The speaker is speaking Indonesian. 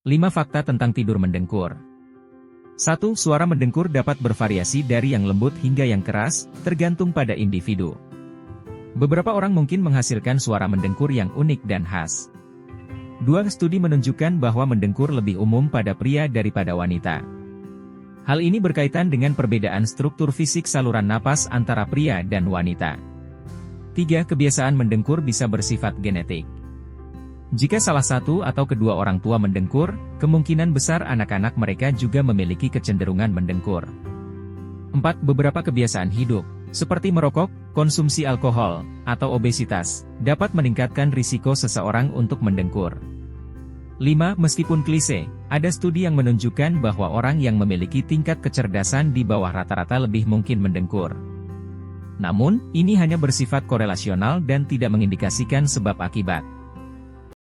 5 fakta tentang tidur mendengkur. 1. Suara mendengkur dapat bervariasi dari yang lembut hingga yang keras, tergantung pada individu. Beberapa orang mungkin menghasilkan suara mendengkur yang unik dan khas. 2. Studi menunjukkan bahwa mendengkur lebih umum pada pria daripada wanita. Hal ini berkaitan dengan perbedaan struktur fisik saluran napas antara pria dan wanita. 3. Kebiasaan mendengkur bisa bersifat genetik. Jika salah satu atau kedua orang tua mendengkur, kemungkinan besar anak-anak mereka juga memiliki kecenderungan mendengkur. 4. Beberapa kebiasaan hidup, seperti merokok, konsumsi alkohol, atau obesitas, dapat meningkatkan risiko seseorang untuk mendengkur. 5. Meskipun klise, ada studi yang menunjukkan bahwa orang yang memiliki tingkat kecerdasan di bawah rata-rata lebih mungkin mendengkur. Namun, ini hanya bersifat korelasional dan tidak mengindikasikan sebab akibat.